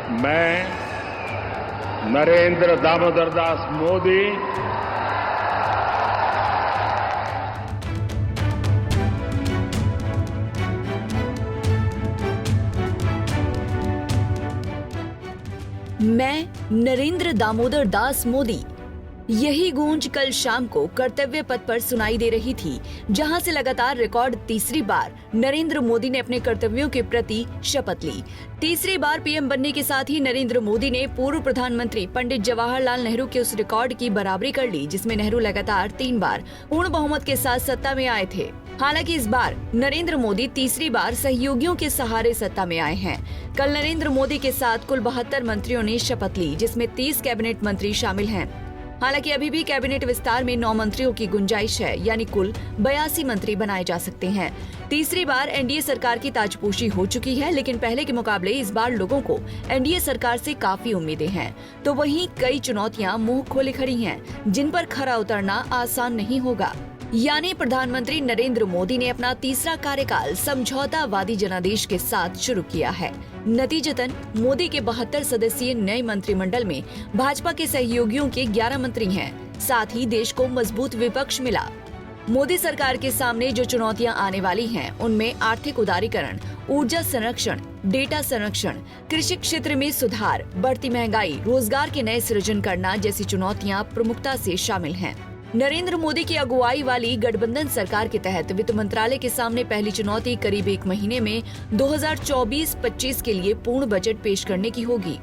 मैं नरेंद्र दामोदर दास मोदी मैं नरेंद्र दामोदर दास मोदी। यही गूंज कल शाम को कर्तव्य पथ पर सुनाई दे रही थी, जहां से लगातार रिकॉर्ड तीसरी बार नरेंद्र मोदी ने अपने कर्तव्यों के प्रति शपथ ली। तीसरी बार पीएम बनने के साथ ही नरेंद्र मोदी ने पूर्व प्रधानमंत्री पंडित जवाहरलाल नेहरू के उस रिकॉर्ड की बराबरी कर ली, जिसमें नेहरू लगातार 3 बार पूर्ण बहुमत के साथ सत्ता में आए थे। हालांकि इस बार नरेंद्र मोदी तीसरी बार सहयोगियों के सहारे सत्ता में आए हैं। कल नरेंद्र मोदी के साथ कुल 72 मंत्रियों ने शपथ ली, जिसमें 30 कैबिनेट मंत्री शामिल हैं। हालांकि अभी भी कैबिनेट विस्तार में 9 मंत्रियों की गुंजाइश है, यानी कुल 82 मंत्री बनाए जा सकते हैं। तीसरी बार एनडीए सरकार की ताजपोशी हो चुकी है, लेकिन पहले के मुकाबले इस बार लोगों को एनडीए सरकार से काफी उम्मीदें हैं। तो वहीं कई चुनौतियां मुंह खोले खड़ी हैं, जिन पर खरा उतरना आसान नहीं होगा। यानी प्रधानमंत्री नरेंद्र मोदी ने अपना तीसरा कार्यकाल समझौतावादी जनादेश के साथ शुरू किया है। नतीजतन मोदी के 72 सदस्यीय नए मंत्रिमंडल में भाजपा के सहयोगियों के 11 मंत्री हैं। साथ ही देश को मजबूत विपक्ष मिला। मोदी सरकार के सामने जो चुनौतियां आने वाली हैं, उनमें आर्थिक उदारीकरण, ऊर्जा संरक्षण, डेटा संरक्षण, कृषि क्षेत्र में सुधार, बढ़ती महंगाई, रोजगार के नए सृजन करना जैसी चुनौतियां प्रमुखता से शामिल हैं। नरेंद्र मोदी की अगुवाई वाली गठबंधन सरकार के तहत वित्त मंत्रालय के सामने पहली चुनौती करीब 1 महीने में 2024-25 के लिए पूर्ण बजट पेश करने की होगी।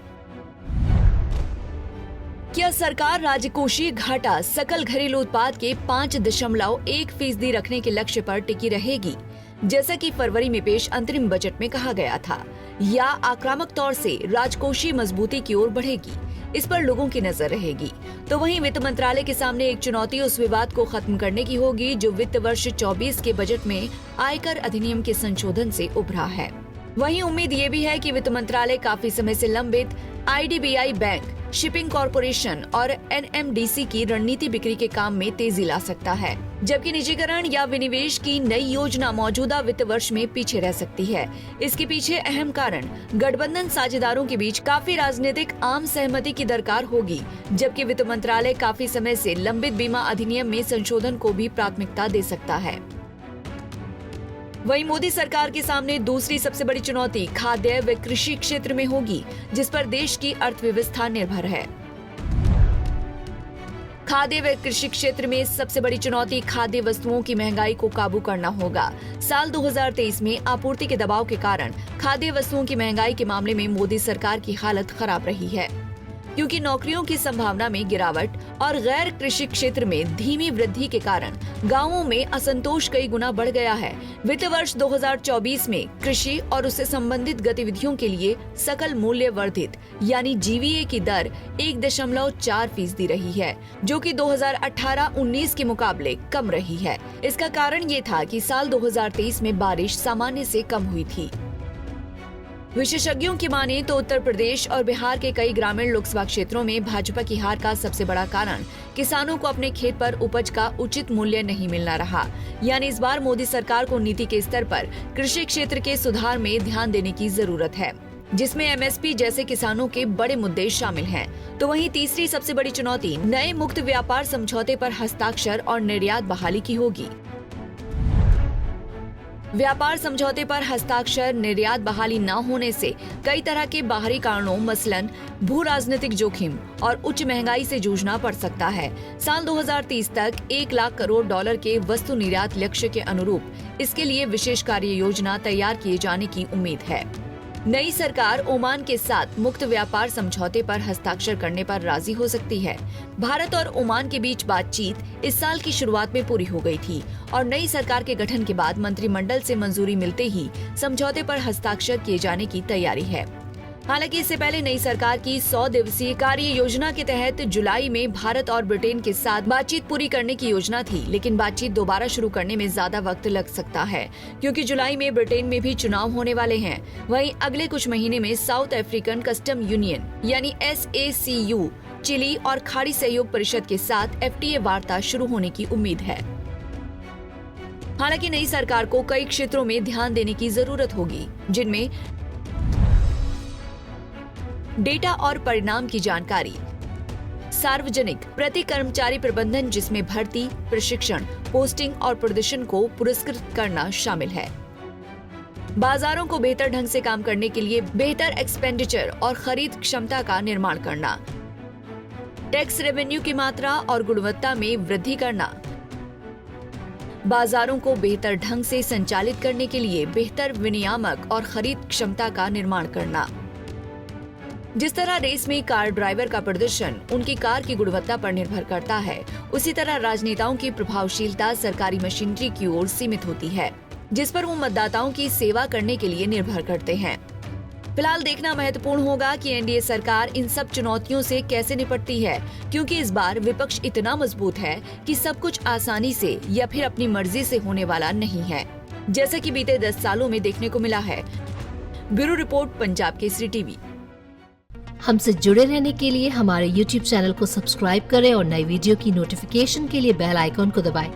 क्या सरकार राजकोषीय घाटा सकल घरेलू उत्पाद के 5.1% रखने के लक्ष्य पर टिकी रहेगी, जैसा कि फरवरी में पेश अंतरिम बजट में कहा गया था, या आक्रामक तौर से राजकोषीय मजबूती की ओर बढ़ेगी? इस पर लोगों की नजर रहेगी। तो वहीं वित्त मंत्रालय के सामने एक चुनौती उस विवाद को खत्म करने की होगी, जो वित्त वर्ष 24 के बजट में आयकर अधिनियम के संशोधन से उभरा है। वहीं उम्मीद ये भी है कि वित्त मंत्रालय काफी समय से लंबित आईडीबीआई बैंक, शिपिंग कॉरपोरेशन और एनएमडीसी की रणनीति बिक्री के काम में तेजी ला सकता है, जबकि निजीकरण या विनिवेश की नई योजना मौजूदा वित्त वर्ष में पीछे रह सकती है। इसके पीछे अहम कारण गठबंधन साझेदारों के बीच काफी राजनीतिक आम सहमति की दरकार होगी, जबकि वित्त मंत्रालय काफी समय से लंबित बीमा अधिनियम में संशोधन को भी प्राथमिकता दे सकता है। वहीं मोदी सरकार के सामने दूसरी सबसे बड़ी चुनौती खाद्य व कृषि क्षेत्र में होगी, जिस पर देश की अर्थव्यवस्था निर्भर है। खाद्य व कृषि क्षेत्र में सबसे बड़ी चुनौती खाद्य वस्तुओं की महंगाई को काबू करना होगा। साल 2023 में आपूर्ति के दबाव के कारण खाद्य वस्तुओं की महंगाई के मामले में मोदी सरकार की हालत खराब रही है, क्योंकि नौकरियों की संभावना में गिरावट और गैर कृषि क्षेत्र में धीमी वृद्धि के कारण गांवों में असंतोष कई गुना बढ़ गया है। वित्त वर्ष 2024 में कृषि और उससे संबंधित गतिविधियों के लिए सकल मूल्य वर्धित यानी जीवीए की दर 1.4% रही है, जो कि 2018-19 के मुकाबले कम रही है। इसका कारण ये था कि साल 2023 में बारिश सामान्य से कम हुई थी। विशेषज्ञों की माने तो उत्तर प्रदेश और बिहार के कई ग्रामीण लोकसभा क्षेत्रों में भाजपा की हार का सबसे बड़ा कारण किसानों को अपने खेत पर उपज का उचित मूल्य नहीं मिलना रहा। यानी इस बार मोदी सरकार को नीति के स्तर पर कृषि क्षेत्र के सुधार में ध्यान देने की जरूरत है, जिसमें एमएसपी जैसे किसानों के बड़े मुद्दे शामिल हैं। तो वहीं तीसरी सबसे बड़ी चुनौती नए मुक्त व्यापार समझौते पर हस्ताक्षर और निर्यात बहाली की होगी। व्यापार समझौते पर हस्ताक्षर, निर्यात बहाली न होने से कई तरह के बाहरी कारणों मसलन भू राजनीतिक जोखिम और उच्च महंगाई से जूझना पड़ सकता है। साल 2030 तक $1 लाख करोड़ के वस्तु निर्यात लक्ष्य के अनुरूप इसके लिए विशेष कार्य योजना तैयार किए जाने की उम्मीद है। नई सरकार ओमान के साथ मुक्त व्यापार समझौते पर हस्ताक्षर करने पर राजी हो सकती है। भारत और ओमान के बीच बातचीत इस साल की शुरुआत में पूरी हो गई थी और नई सरकार के गठन के बाद मंत्रिमंडल से मंजूरी मिलते ही समझौते पर हस्ताक्षर किए जाने की तैयारी है। हालांकि इससे पहले नई सरकार की 100 दिवसीय कार्य योजना के तहत जुलाई में भारत और ब्रिटेन के साथ बातचीत पूरी करने की योजना थी, लेकिन बातचीत दोबारा शुरू करने में ज्यादा वक्त लग सकता है, क्योंकि जुलाई में ब्रिटेन में भी चुनाव होने वाले हैं। वहीं अगले कुछ महीने में साउथ अफ्रीकन कस्टम यूनियन यानी SACU, चिली और खाड़ी सहयोग परिषद के साथ FTA वार्ता शुरू होने की उम्मीद है। हालांकि नई सरकार को कई क्षेत्रों में ध्यान देने की जरूरत होगी, जिनमें डेटा और परिणाम की जानकारी, सार्वजनिक प्रति कर्मचारी प्रबंधन जिसमें भर्ती, प्रशिक्षण, पोस्टिंग और प्रदर्शन को पुरस्कृत करना शामिल है। बाजारों को बेहतर ढंग से काम करने के लिए बेहतर एक्सपेंडिचर और खरीद क्षमता का निर्माण करना, टैक्स रेवेन्यू की मात्रा और गुणवत्ता में वृद्धि करना, बाजारों को बेहतर ढंग से संचालित करने के लिए बेहतर विनियामक और खरीद क्षमता का निर्माण करना। जिस तरह रेस में कार ड्राइवर का प्रदर्शन उनकी कार की गुणवत्ता पर निर्भर करता है, उसी तरह राजनेताओं की प्रभावशीलता सरकारी मशीनरी की ओर सीमित होती है, जिस पर वो मतदाताओं की सेवा करने के लिए निर्भर करते हैं। फिलहाल देखना महत्वपूर्ण होगा कि एनडीए सरकार इन सब चुनौतियों से कैसे निपटती है, क्योंकि इस बार विपक्ष इतना मजबूत है कि सब कुछ आसानी से या फिर अपनी मर्जी से होने वाला नहीं है, जैसा कि बीते 10 सालों में देखने को मिला है। Bureau report, Punjab Kesari TV. हमसे जुड़े रहने के लिए हमारे YouTube चैनल को सब्सक्राइब करें और नई वीडियो की नोटिफिकेशन के लिए बेल आइकॉन को दबाएं।